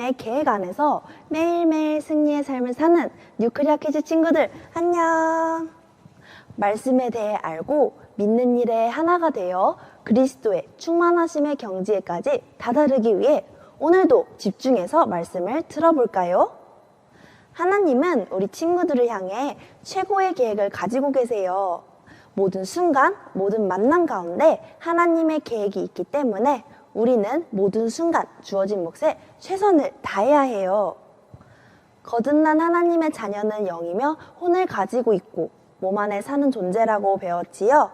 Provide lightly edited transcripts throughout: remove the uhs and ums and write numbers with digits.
하나님의 계획 안에서 매일매일 승리의 삶을 사는 뉴크리아 키즈 친구들, 안녕! 말씀에 대해 알고 믿는 일에 하나가 되어 그리스도의 충만하심의 경지에까지 다다르기 위해 오늘도 집중해서 말씀을 들어볼까요? 하나님은 우리 친구들을 향해 최고의 계획을 가지고 계세요. 모든 순간, 모든 만남 가운데 하나님의 계획이 있기 때문에 우리는 모든 순간 주어진 몫에 최선을 다해야 해요. 거듭난 하나님의 자녀는 영이며 혼을 가지고 있고 몸 안에 사는 존재라고 배웠지요.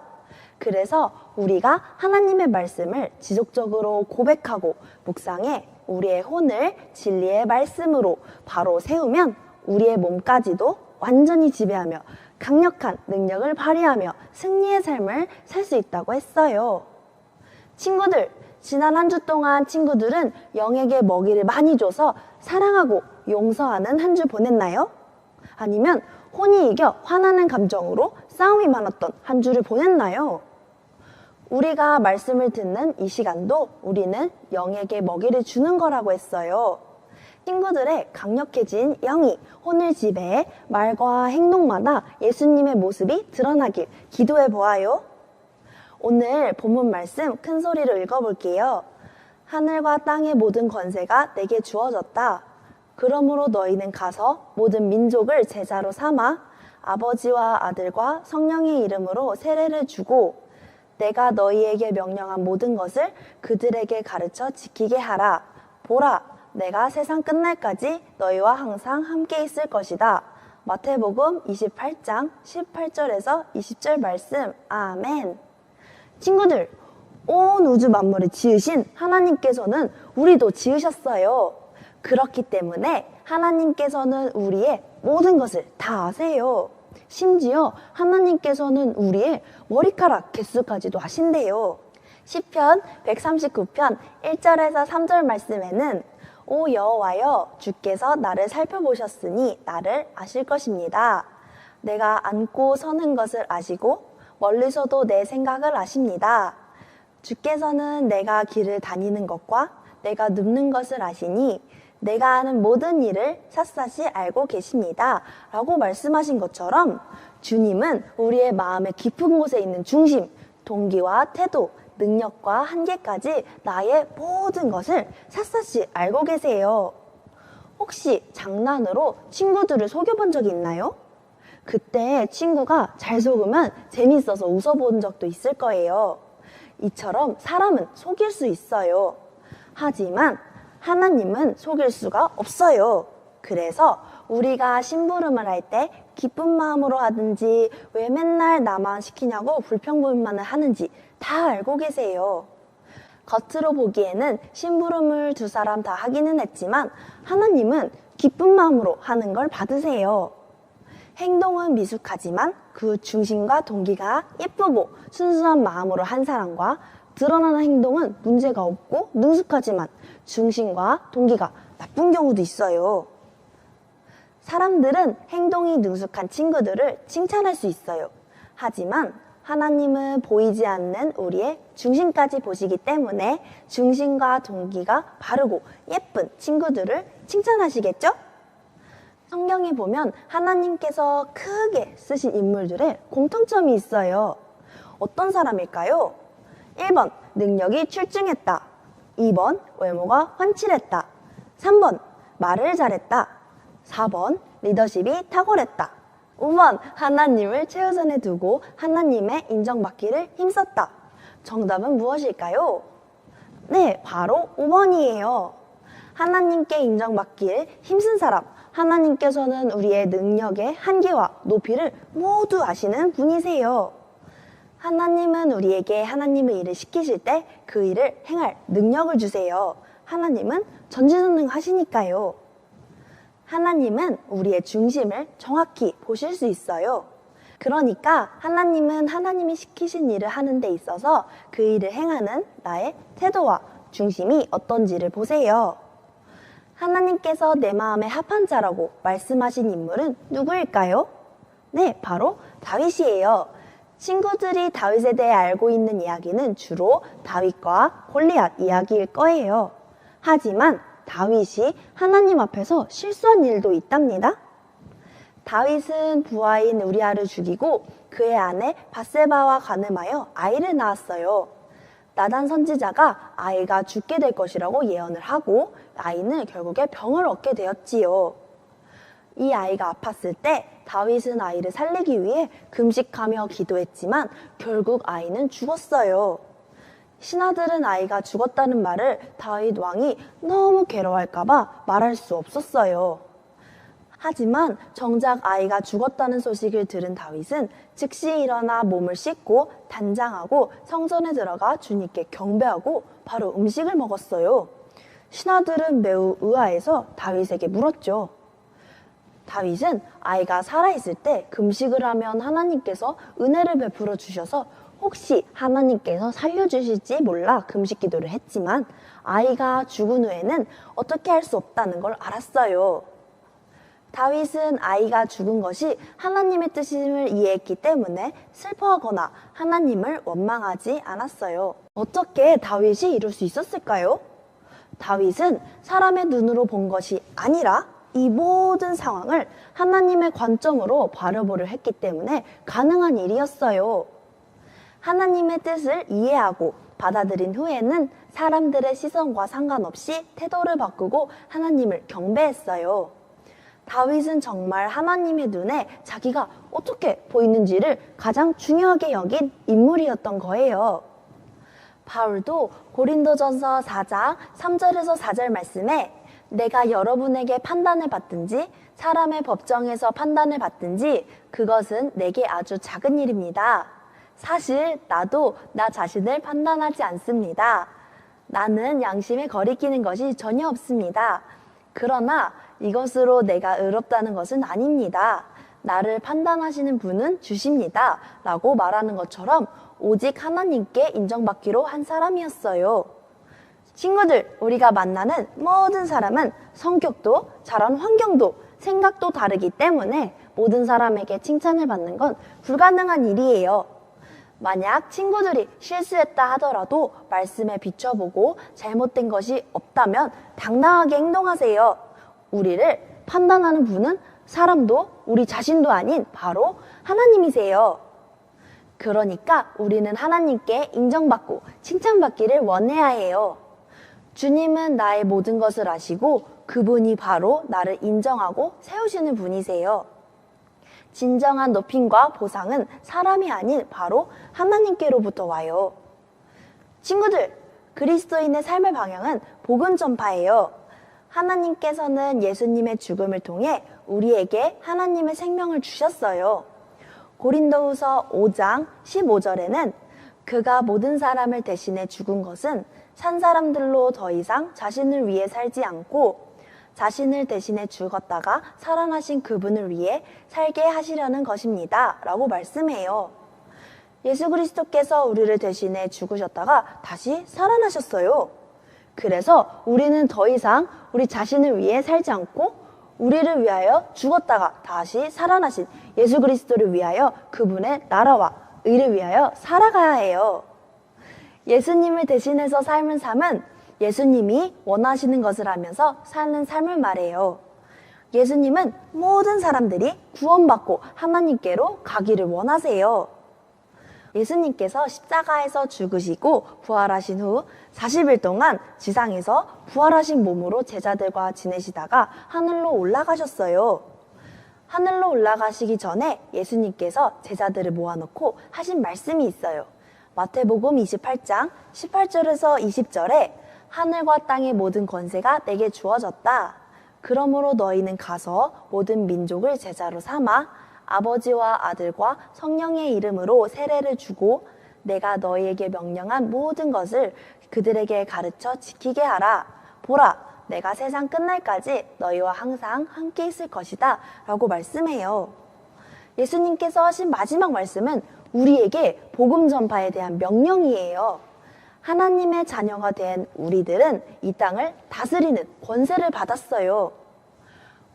그래서 우리가 하나님의 말씀을 지속적으로 고백하고 묵상해 우리의 혼을 진리의 말씀으로 바로 세우면 우리의 몸까지도 완전히 지배하며 강력한 능력을 발휘하며 승리의 삶을 살 수 있다고 했어요. 친구들, 지난 한 주 동안 친구들은 영에게 먹이를 많이 줘서 사랑하고 용서하는 한 주 보냈나요? 아니면 혼이 이겨 화나는 감정으로 싸움이 많았던 한 주를 보냈나요? 우리가 말씀을 듣는 이 시간도 우리는 영에게 먹이를 주는 거라고 했어요. 친구들의 강력해진 영이 혼을 지배해 말과 행동마다 예수님의 모습이 드러나길 기도해 보아요. 오늘 본문 말씀 큰 소리로 읽어볼게요. 하늘과 땅의 모든 권세가 내게 주어졌다. 그러므로 너희는 가서 모든 민족을 제자로 삼아 아버지와 아들과 성령의 이름으로 세례를 주고 내가 너희에게 명령한 모든 것을 그들에게 가르쳐 지키게 하라. 보라, 내가 세상 끝날까지 너희와 항상 함께 있을 것이다. 마태복음 28장 18절에서 20절 말씀. 아멘. 친구들, 온 우주 만물을 지으신 하나님께서는 우리도 지으셨어요. 그렇기 때문에 하나님께서는 우리의 모든 것을 다 아세요. 심지어 하나님께서는 우리의 머리카락 개수까지도 아신대요. 시편 139편 1절에서 3절 말씀에는 오 여호와여, 주께서 나를 살펴보셨으니 나를 아실 것입니다. 내가 앉고 서는 것을 아시고 멀리서도 내 생각을 아십니다. 주께서는 내가 길을 다니는 것과 내가 눕는 것을 아시니 내가 하는 모든 일을 샅샅이 알고 계십니다. 라고 말씀하신 것처럼 주님은 우리의 마음의 깊은 곳에 있는 중심, 동기와 태도, 능력과 한계까지 나의 모든 것을 샅샅이 알고 계세요. 혹시 장난으로 친구들을 속여본 적이 있나요? 그때 친구가 잘 속으면 재밌어서 웃어본 적도 있을 거예요. 이처럼 사람은 속일 수 있어요. 하지만 하나님은 속일 수가 없어요. 그래서 우리가 심부름을 할 때 기쁜 마음으로 하든지 왜 맨날 나만 시키냐고 불평불만을 하는지 다 알고 계세요. 겉으로 보기에는 심부름을 두 사람 다 하기는 했지만 하나님은 기쁜 마음으로 하는 걸 받으세요. 행동은 미숙하지만 그 중심과 동기가 예쁘고 순수한 마음으로 한 사람과 드러나는 행동은 문제가 없고 능숙하지만 중심과 동기가 나쁜 경우도 있어요. 사람들은 행동이 능숙한 친구들을 칭찬할 수 있어요. 하지만 하나님은 보이지 않는 우리의 중심까지 보시기 때문에 중심과 동기가 바르고 예쁜 친구들을 칭찬하시겠죠? 성경에 보면 하나님께서 크게 쓰신 인물들의 공통점이 있어요. 어떤 사람일까요? 1번, 능력이 출중했다. 2번, 외모가 훤칠했다. 3번, 말을 잘했다. 4번, 리더십이 탁월했다. 5번, 하나님을 최우선에 두고 하나님의 인정받기를 힘썼다. 정답은 무엇일까요? 네, 바로 5번이에요. 하나님께 인정받기를 힘쓴 사람, 하나님께서는 우리의 능력의 한계와 높이를 모두 아시는 분이세요. 하나님은 우리에게 하나님의 일을 시키실 때 그 일을 행할 능력을 주세요. 하나님은 전지전능하시니까요. 하나님은 우리의 중심을 정확히 보실 수 있어요. 그러니까 하나님은 하나님이 시키신 일을 하는 데 있어서 그 일을 행하는 나의 태도와 중심이 어떤지를 보세요. 하나님께서 내 마음에 합한 자라고 말씀하신 인물은 누구일까요? 네, 바로 다윗이에요. 친구들이 다윗에 대해 알고 있는 이야기는 주로 다윗과 골리앗 이야기일 거예요. 하지만 다윗이 하나님 앞에서 실수한 일도 있답니다. 다윗은 부하인 우리아를 죽이고 그의 아내 밧세바와 간음하여 아이를 낳았어요. 나단 선지자가 아이가 죽게 될 것이라고 예언을 하고 아이는 결국에 병을 얻게 되었지요. 이 아이가 아팠을 때 다윗은 아이를 살리기 위해 금식하며 기도했지만 결국 아이는 죽었어요. 신하들은 아이가 죽었다는 말을 다윗 왕이 너무 괴로워할까봐 말할 수 없었어요. 하지만 정작 아이가 죽었다는 소식을 들은 다윗은 즉시 일어나 몸을 씻고 단장하고 성전에 들어가 주님께 경배하고 바로 음식을 먹었어요. 신하들은 매우 의아해서 다윗에게 물었죠. 다윗은 아이가 살아있을 때 금식을 하면 하나님께서 은혜를 베풀어 주셔서 혹시 하나님께서 살려주실지 몰라 금식 기도를 했지만 아이가 죽은 후에는 어떻게 할 수 없다는 걸 알았어요. 다윗은 아이가 죽은 것이 하나님의 뜻임을 이해했기 때문에 슬퍼하거나 하나님을 원망하지 않았어요. 어떻게 다윗이 이룰 수 있었을까요? 다윗은 사람의 눈으로 본 것이 아니라 이 모든 상황을 하나님의 관점으로 바라보려 했기 때문에 가능한 일이었어요. 하나님의 뜻을 이해하고 받아들인 후에는 사람들의 시선과 상관없이 태도를 바꾸고 하나님을 경배했어요. 다윗은 정말 하나님의 눈에 자기가 어떻게 보이는지를 가장 중요하게 여긴 인물이었던 거예요. 바울도 고린도전서 4장 3절에서 4절 말씀에 내가 여러분에게 판단을 받든지 사람의 법정에서 판단을 받든지 그것은 내게 아주 작은 일입니다. 사실 나도 나 자신을 판단하지 않습니다. 나는 양심에 거리끼는 것이 전혀 없습니다. 그러나 이것으로 내가 의롭다는 것은 아닙니다. 나를 판단하시는 분은 주십니다. 라고 말하는 것처럼 오직 하나님께 인정받기로 한 사람이었어요. 친구들, 우리가 만나는 모든 사람은 성격도, 자란 환경도, 생각도 다르기 때문에 모든 사람에게 칭찬을 받는 건 불가능한 일이에요. 만약 친구들이 실수했다 하더라도 말씀에 비춰보고 잘못된 것이 없다면 당당하게 행동하세요. 우리를 판단하는 분은 사람도 우리 자신도 아닌 바로 하나님이세요. 그러니까 우리는 하나님께 인정받고 칭찬받기를 원해야 해요. 주님은 나의 모든 것을 아시고 그분이 바로 나를 인정하고 세우시는 분이세요. 진정한 높임과 보상은 사람이 아닌 바로 하나님께로부터 와요. 친구들, 그리스도인의 삶의 방향은 복음 전파예요. 하나님께서는 예수님의 죽음을 통해 우리에게 하나님의 생명을 주셨어요. 고린도후서 5장 15절에는 그가 모든 사람을 대신해 죽은 것은 산 사람들로 더 이상 자신을 위해 살지 않고 자신을 대신해 죽었다가 살아나신 그분을 위해 살게 하시려는 것입니다. 라고 말씀해요. 예수 그리스도께서 우리를 대신해 죽으셨다가 다시 살아나셨어요. 그래서 우리는 더 이상 우리 자신을 위해 살지 않고 우리를 위하여 죽었다가 다시 살아나신 예수 그리스도를 위하여 그분의 나라와 의를 위하여 살아가야 해요. 예수님을 대신해서 삶을 삶은 예수님이 원하시는 것을 하면서 사는 삶을 말해요. 예수님은 모든 사람들이 구원받고 하나님께로 가기를 원하세요. 예수님께서 십자가에서 죽으시고 부활하신 후 40일 동안 지상에서 부활하신 몸으로 제자들과 지내시다가 하늘로 올라가셨어요. 하늘로 올라가시기 전에 예수님께서 제자들을 모아놓고 하신 말씀이 있어요. 마태복음 28장 18절에서 20절에 하늘과 땅의 모든 권세가 내게 주어졌다. 그러므로 너희는 가서 모든 민족을 제자로 삼아 아버지와 아들과 성령의 이름으로 세례를 주고 내가 너희에게 명령한 모든 것을 그들에게 가르쳐 지키게 하라. 보라, 내가 세상 끝날까지 너희와 항상 함께 있을 것이다. 라고 말씀해요. 예수님께서 하신 마지막 말씀은 우리에게 복음 전파에 대한 명령이에요. 하나님의 자녀가 된 우리들은 이 땅을 다스리는 권세를 받았어요.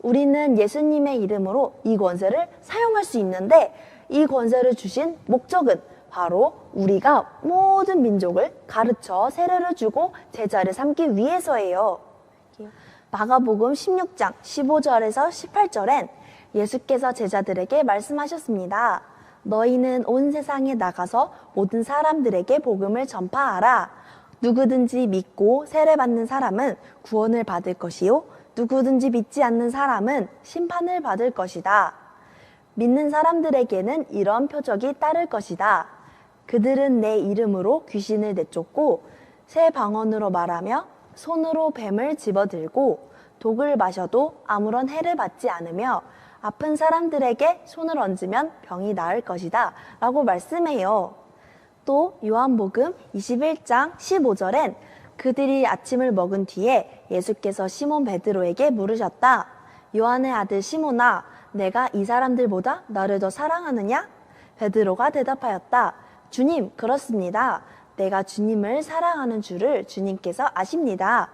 우리는 예수님의 이름으로 이 권세를 사용할 수 있는데 이 권세를 주신 목적은 바로 우리가 모든 민족을 가르쳐 세례를 주고 제자를 삼기 위해서예요. 마가복음 16장 15절에서 18절엔 예수께서 제자들에게 말씀하셨습니다. 너희는 온 세상에 나가서 모든 사람들에게 복음을 전파하라. 누구든지 믿고 세례받는 사람은 구원을 받을 것이요 누구든지 믿지 않는 사람은 심판을 받을 것이다. 믿는 사람들에게는 이런 표적이 따를 것이다. 그들은 내 이름으로 귀신을 내쫓고 새 방언으로 말하며 손으로 뱀을 집어들고 독을 마셔도 아무런 해를 받지 않으며 아픈 사람들에게 손을 얹으면 병이 나을 것이다 라고 말씀해요. 또 요한복음 21장 15절엔 그들이 아침을 먹은 뒤에 예수께서 시몬 베드로에게 물으셨다. 요한의 아들 시몬아, 내가 이 사람들보다 너를 더 사랑하느냐? 베드로가 대답하였다. 주님, 그렇습니다. 내가 주님을 사랑하는 줄을 주님께서 아십니다.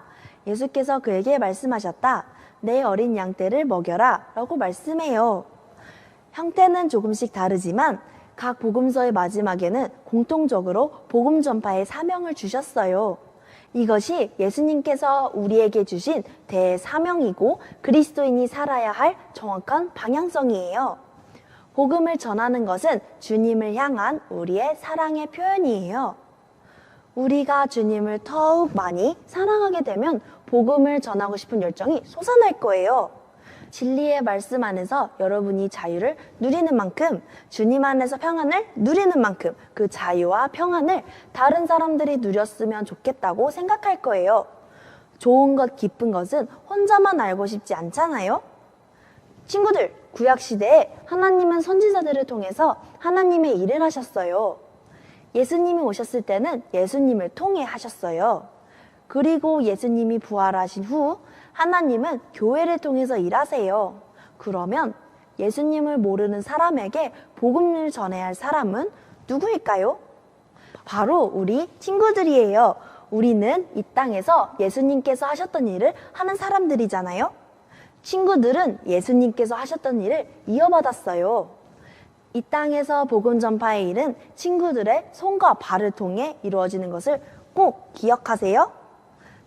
예수께서 그에게 말씀하셨다. 내 어린 양떼를 먹여라 라고 말씀해요. 형태는 조금씩 다르지만 각 복음서의 마지막에는 공통적으로 복음 전파의 사명을 주셨어요. 이것이 예수님께서 우리에게 주신 대사명이고 그리스도인이 살아야 할 정확한 방향성이에요. 복음을 전하는 것은 주님을 향한 우리의 사랑의 표현이에요. 우리가 주님을 더욱 많이 사랑하게 되면 복음을 전하고 싶은 열정이 솟아날 거예요. 진리의 말씀 안에서 여러분이 자유를 누리는 만큼, 주님 안에서 평안을 누리는 만큼 그 자유와 평안을 다른 사람들이 누렸으면 좋겠다고 생각할 거예요. 좋은 것, 기쁜 것은 혼자만 알고 싶지 않잖아요? 친구들, 구약시대에 하나님은 선지자들을 통해서 하나님의 일을 하셨어요. 예수님이 오셨을 때는 예수님을 통해 하셨어요. 그리고 예수님이 부활하신 후 하나님은 교회를 통해서 일하세요. 그러면 예수님을 모르는 사람에게 복음을 전해야 할 사람은 누구일까요? 바로 우리 친구들이에요. 우리는 이 땅에서 예수님께서 하셨던 일을 하는 사람들이잖아요. 친구들은 예수님께서 하셨던 일을 이어받았어요. 이 땅에서 복음 전파의 일은 친구들의 손과 발을 통해 이루어지는 것을 꼭 기억하세요.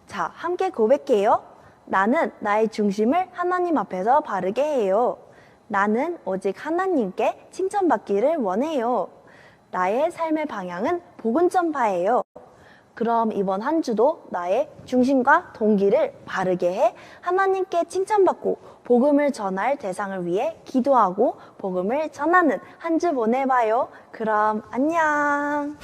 자, 함께 고백해요. 나는 나의 중심을 하나님 앞에서 바르게 해요. 나는 오직 하나님께 칭찬받기를 원해요. 나의 삶의 방향은 복음 전파예요. 그럼 이번 한 주도 나의 중심과 동기를 바르게 해 하나님께 칭찬받고 복음을 전할 대상을 위해 기도하고 복음을 전하는 한 주 보내봐요. 그럼 안녕.